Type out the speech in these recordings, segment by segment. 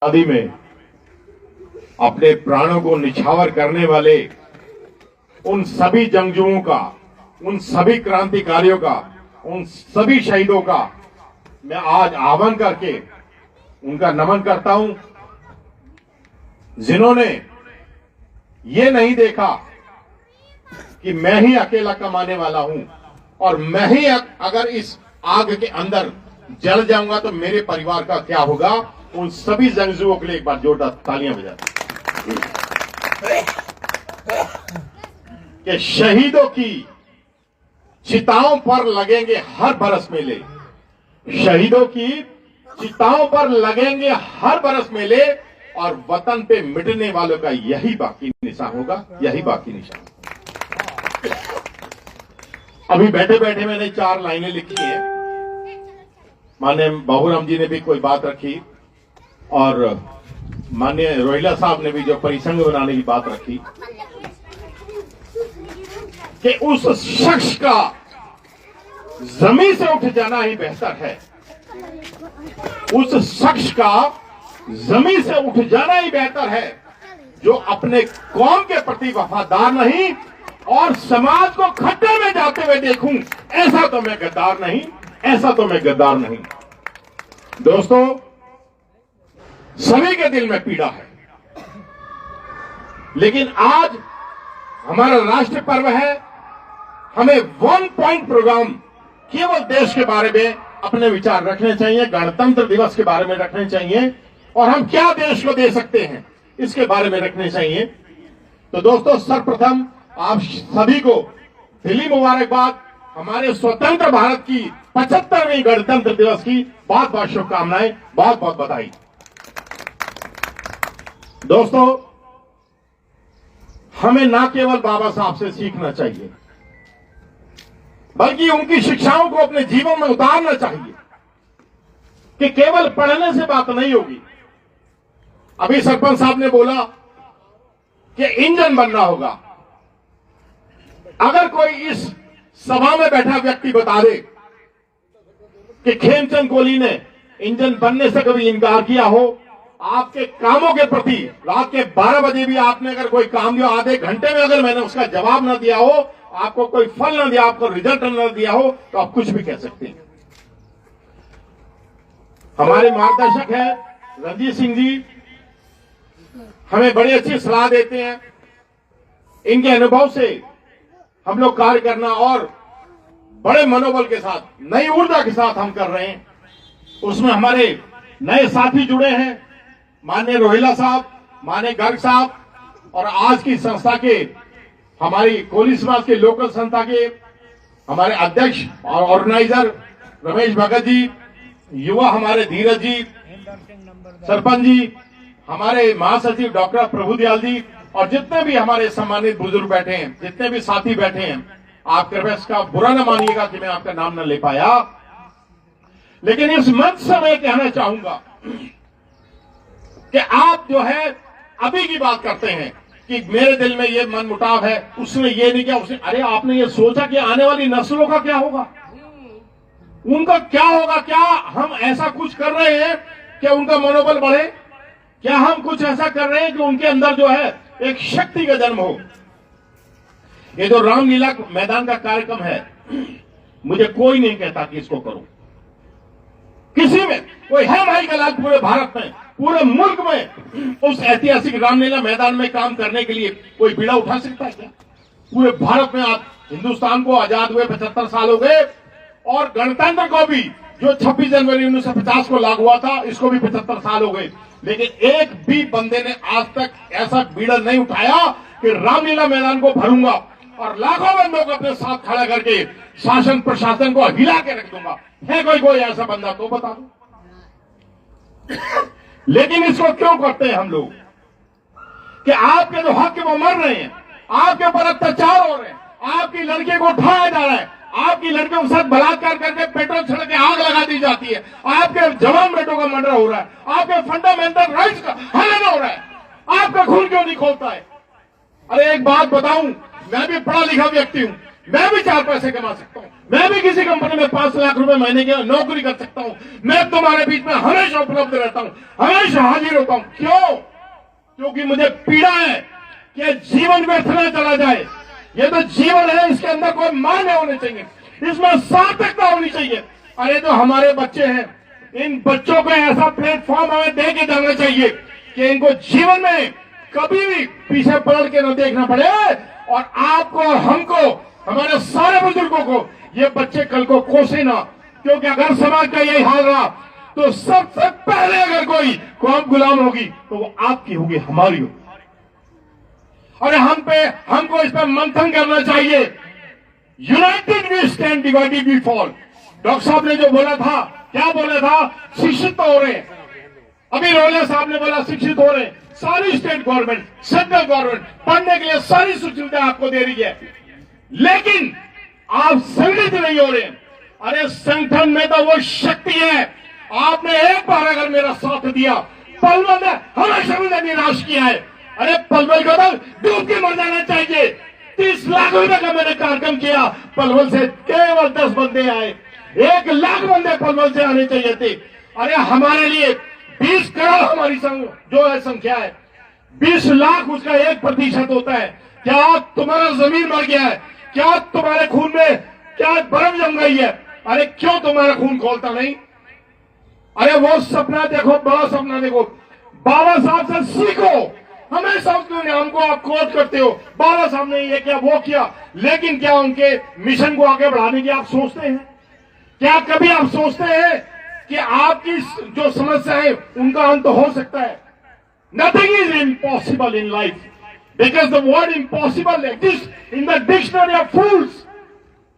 आदि में अपने प्राणों को निछावर करने वाले उन सभी जंगजुओं का, उन सभी क्रांतिकारियों का, उन सभी शहीदों का मैं आज आह्वान करके उनका नमन करता हूं, जिन्होंने ये नहीं देखा कि मैं ही अकेला कमाने वाला हूं और मैं ही अगर इस आग के अंदर जल जाऊंगा तो मेरे परिवार का क्या होगा। उन सभी जंगजुओं के लिए एक बार जोरदार तालियां बजाते कि शहीदों की चिताओं पर लगेंगे हर बरस मेले, शहीदों की चिताओं पर लगेंगे हर बरस मेले और वतन पे मिटने वालों का यही बाकी निशान होगा, यही बाकी निशान। अभी बैठे बैठे मैंने 4 लाइनें लिखी हैं। माननीय बाबूराम जी ने भी कोई बात रखी और माननीय रोहिला साहब ने भी जो परिसंघ बनाने की बात रखी कि उस शख्स का जमीन से उठ जाना ही बेहतर है, उस शख्स का जमीन से उठ जाना ही बेहतर है जो अपने कौम के प्रति वफादार नहीं और समाज को खड्डे में जाते हुए देखूं, ऐसा तो मैं गद्दार नहीं, ऐसा तो मैं गद्दार नहीं। दोस्तों, सभी के दिल में पीड़ा है, लेकिन आज हमारा राष्ट्रीय पर्व है। हमें 1 पॉइंट प्रोग्राम केवल देश के बारे में अपने विचार रखने चाहिए, गणतंत्र दिवस के बारे में रखने चाहिए और हम क्या देश को दे सकते हैं इसके बारे में रखने चाहिए। तो दोस्तों, सर्वप्रथम आप सभी को दिली मुबारकबाद, हमारे स्वतंत्र भारत की 75वीं गणतंत्र दिवस की बहुत बहुत शुभकामनाएं, बहुत बहुत बधाई। दोस्तों, हमें ना केवल बाबा साहब से सीखना चाहिए बल्कि उनकी शिक्षाओं को अपने जीवन में उतारना चाहिए कि केवल पढ़ने से बात नहीं होगी। अभी सरपंच साहब ने बोला कि इंजन बनना होगा। अगर कोई इस सभा में बैठा व्यक्ति बता दे कि खेमचंद कोहली ने इंजन बनने से कभी इनकार किया हो, आपके कामों के प्रति रात के 12 बजे भी आपने अगर कोई काम दिया, आधे घंटे में अगर मैंने उसका जवाब न दिया हो, आपको कोई फल न दिया, आपको रिजल्ट न दिया हो, तो आप कुछ भी कह सकते हैं। हमारे मार्गदर्शक हैं रणजीत सिंह जी, हमें बड़ी अच्छी सलाह देते हैं। इनके अनुभव से हम लोग कार्य करना और बड़े मनोबल के साथ, नई ऊर्जा के साथ हम कर रहे हैं। उसमें हमारे नए साथी जुड़े हैं, माननीय रोहिला साहब, माननीय गर्ग साहब और आज की संस्था के हमारी कोहली समाज के लोकल संस्था के हमारे अध्यक्ष और ऑर्गेनाइजर रमेश भगत जी, युवा हमारे धीरज जी, सरपंच जी, हमारे महासचिव डॉक्टर प्रभुदयाल जी और जितने भी हमारे सम्मानित बुजुर्ग बैठे हैं, जितने भी साथी बैठे हैं, आप कृपया इसका बुरा न मानिएगा कि मैं आपका नाम न ले पाया। लेकिन इस मंच से मैं कहना चाहूंगा कि आप जो है अभी की बात करते हैं कि मेरे दिल में ये मन मुटाव है, उसने ये नहीं किया, उसने, अरे आपने ये सोचा कि आने वाली नस्लों का क्या होगा, उनका क्या होगा? क्या हम ऐसा कुछ कर रहे हैं कि उनका मनोबल बढ़े? क्या हम कुछ ऐसा कर रहे हैं कि उनके अंदर जो है एक शक्ति का जन्म हो? ये जो रामलीला मैदान का कार्यक्रम है, मुझे कोई नहीं कहता कि इसको करो, किसी में कोई है भाई का लाज पूरे भारत में, पूरे मुल्क में उस ऐतिहासिक रामलीला मैदान में काम करने के लिए कोई बीड़ा उठा सकता है क्या? पूरे भारत में आज हिंदुस्तान को आजाद हुए 75 साल हो गए और गणतंत्र को भी जो 26 जनवरी 1950 को लागू हुआ था, इसको भी 75 साल हो गए, लेकिन एक भी बंदे ने आज तक ऐसा बीड़ा नहीं उठाया कि रामलीला मैदान को भरूंगा और लाखों बंदों को अपने साथ खड़ा करके शासन प्रशासन को हिला के रख दूंगा। है कोई ऐसा बंदा तो बता दो। लेकिन इसको क्यों करते हैं हम लोग कि आपके जो हक वो मर रहे हैं, आपके ऊपर अत्याचार हो रहे हैं, आपकी लड़की को उठाया जा रहा है, आपकी लड़कियों के साथ बलात्कार करके पेट्रोल छिड़क के आग लगा दी जाती है, आपके जवान बेटों का मर्डर हो रहा है, आपके फंडामेंटल राइट्स का हनन हो रहा है, आपका खून क्यों नहीं खोलता है? अरे एक बात बताऊं, मैं भी पढ़ा लिखा व्यक्ति हूं, मैं भी 4 पैसे कमा सकता हूं, मैं भी किसी कंपनी में 5 लाख रुपए महीने की नौकरी कर सकता हूं। मैं तुम्हारे बीच में हमेशा उपलब्ध रहता हूं, हमेशा हाजिर होता हूं। क्यों? क्योंकि मुझे पीड़ा है कि जीवन व्यर्थ न चला जाए। ये तो जीवन है, इसके अंदर कोई मान्य होने चाहिए, इसमें सार्थकता होनी चाहिए। अरे जो हमारे बच्चे हैं, इन बच्चों को ऐसा प्लेटफॉर्म हमें दे के जाना चाहिए कि इनको जीवन में कभी भी पीछे पलट के न देखना पड़े। और आपको और हमको, हमारे सारे बुजुर्गों को, ये बच्चे कल को कोसे ना। क्योंकि अगर समाज का यही हाल रहा तो सबसे पहले अगर कोई कौम गुलाम होगी तो वो आपकी होगी, हमारी होगी। और हमको इस पर मंथन करना चाहिए। United we stand, divided we fall. Doctor साहब ने जो बोला था, क्या बोला था? शिक्षित तो हो रहे हैं। अभी रोले साहब ने बोला शिक्षित हो रहे हैं। सारी स्टेट गवर्नमेंट, सेंट्रल गवर्नमेंट पढ़ने के लिए सारी सुविधा आपको दे रही है, लेकिन आप संगठित नहीं हो रहे हैं। अरे संगठन में तो वो शक्ति है। आपने एक बार अगर मेरा साथ दिया, पलवल ने हमेशा मुझे निराश किया है। अरे पलवल को तो डूब के मर जाना चाहिए। 30 लाख रुपए का मैंने कार्यक्रम किया, पलवल से केवल 10 बंदे आए। 1 लाख बंदे पलवल से आने चाहिए थे। अरे हमारे लिए 20 करोड़ हमारी जो है संख्या है, 20 लाख उसका 1% होता है। क्या तुम्हारा जमीन मर गया है? क्या तुम्हारे खून में क्या बर्फ जम गई है? अरे क्यों तुम्हारा खून खोलता नहीं? अरे वो सपना देखो, बड़ा सपना देखो। बाबा साहब से सीखो। हमेशा उसके नाम को आप कोट करते हो, बाबा साहब ने ये किया, वो किया, लेकिन क्या उनके मिशन को आगे बढ़ाने की आप सोचते हैं? क्या कभी आप सोचते हैं कि आपकी जो समस्या है उनका अंत हो सकता है? Nothing is impossible in life because the word impossible exist in the dictionary of fools.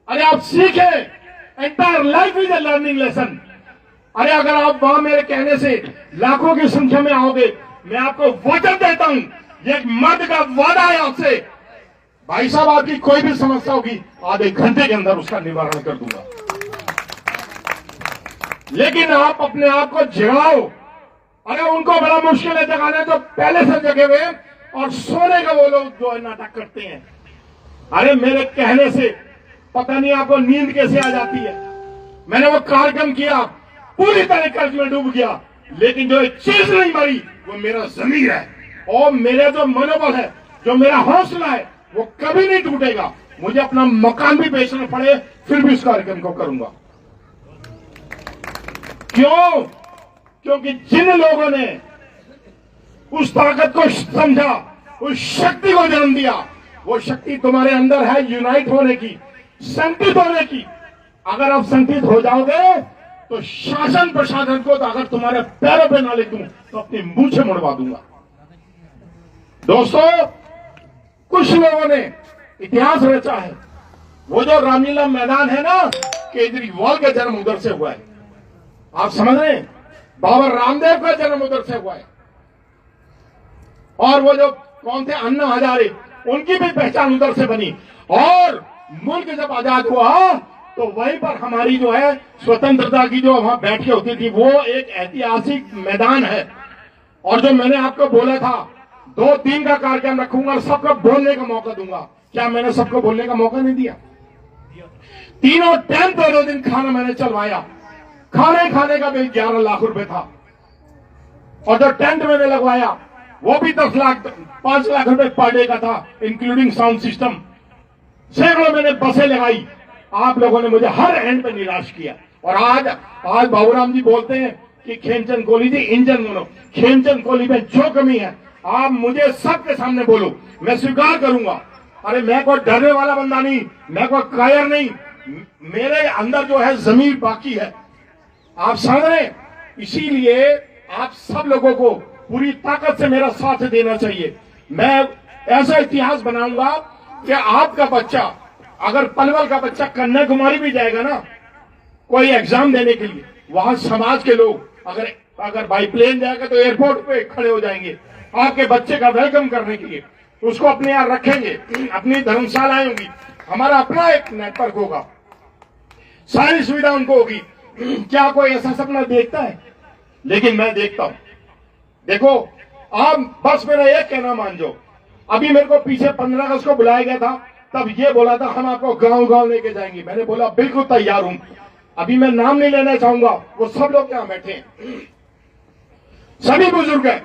अरे आप सीखे, entire life is a learning lesson. अरे अगर आप वहां मेरे कहने से लाखों की संख्या में आओगे, मैं आपको वचन देता हूं, ये एक मर्द का वादा है आपसे, भाई साहब आपकी कोई भी समस्या होगी आधे घंटे के अंदर उसका निवारण कर दूंगा। लेकिन आप अपने आप को जगाओ। अरे उनको बड़ा मुश्किल है जगाना जो पहले से जगे हुए, और सोने का वो लोग जो है नाटक करते हैं। अरे मेरे कहने से पता नहीं आपको नींद कैसे आ जाती है। मैंने वो कार्यक्रम किया, पूरी तरह कर्ज में डूब गया, लेकिन जो एक चीज नहीं मरी वो मेरा जमीर है, और मेरा जो मनोबल है, जो मेरा हौसला है, वो कभी नहीं टूटेगा। मुझे अपना मकान भी बेचना पड़े फिर भी इस कार्यक्रम को करूंगा। क्यों? क्योंकि जिन लोगों ने उस ताकत को समझा, उस शक्ति को जन्म दिया, वो शक्ति तुम्हारे अंदर है यूनाइट होने की, संगठित होने की। अगर आप संगठित हो जाओगे तो शासन प्रशासन को तो अगर तुम्हारे पैरों पे ना ले दूं तो अपनी मूंछें मुड़वा दूंगा। दोस्तों, कुछ लोगों ने इतिहास रचा है। वो जो रामलीला मैदान है ना, केजरीवाल का जन्म उधर से हुआ है। आप समझ रहे हैं? बाबा रामदेव का जन्म उधर से हुआ है। और वो जो कौन थे, अन्ना हजारे, उनकी भी पहचान उधर से बनी। और मुल्क जब आजाद हुआ तो वहीं पर हमारी जो है स्वतंत्रता की जो वहां बैठकें होती थी, वो एक ऐतिहासिक मैदान है। और जो मैंने आपको बोला था 2-3 का कार्यक्रम रखूंगा और सबको बोलने का मौका दूंगा, क्या मैंने सबको बोलने का मौका नहीं दिया? तीनों टाइम 2 दिन खाना मैंने चलवाया। खाने का भी 11 लाख रुपए था, और जो टेंट मैंने लगवाया वो भी 5 लाख रुपए पर डे का था, इंक्लूडिंग साउंड सिस्टम। सैकड़ों मैंने बसें लगाई। आप लोगों ने मुझे हर एंड पे निराश किया। और आज बाबूराम जी बोलते हैं कि खेमचंद कोहली जी इंजन बनो। खेमचंद कोहली में जो कमी है आप मुझे सबके सामने बोलो, मैं स्वीकार करूंगा। अरे मैं कोई डरने वाला बंदा नहीं, मैं कोई कायर नहीं, मेरे अंदर जो है जमीर बाकी है। आप समझ रहे? इसीलिए आप सब लोगों को पूरी ताकत से मेरा साथ देना चाहिए। मैं ऐसा इतिहास बनाऊंगा कि आपका बच्चा, अगर पलवल का बच्चा कन्याकुमारी भी जाएगा ना कोई एग्जाम देने के लिए, वहां समाज के लोग अगर बाई प्लेन जाएगा तो एयरपोर्ट पे खड़े हो जाएंगे आपके बच्चे का वेलकम करने के लिए। उसको अपने यहाँ रखेंगे, अपनी धर्मशालाएं होंगी, हमारा अपना एक नेटवर्क होगा, सारी सुविधा उनको होगी। क्या कोई ऐसा सपना देखता है? लेकिन मैं देखता हूं। देखो, आप बस मेरा एक कहना मान जाओ। अभी मेरे को पीछे 15 अगस्त को बुलाया गया था, तब ये बोला था हम आपको गांव गांव लेके जाएंगे। मैंने बोला बिल्कुल तैयार हूं। अभी मैं नाम नहीं लेना चाहूंगा, वो सब लोग यहाँ बैठे हैं, सभी बुजुर्ग हैं,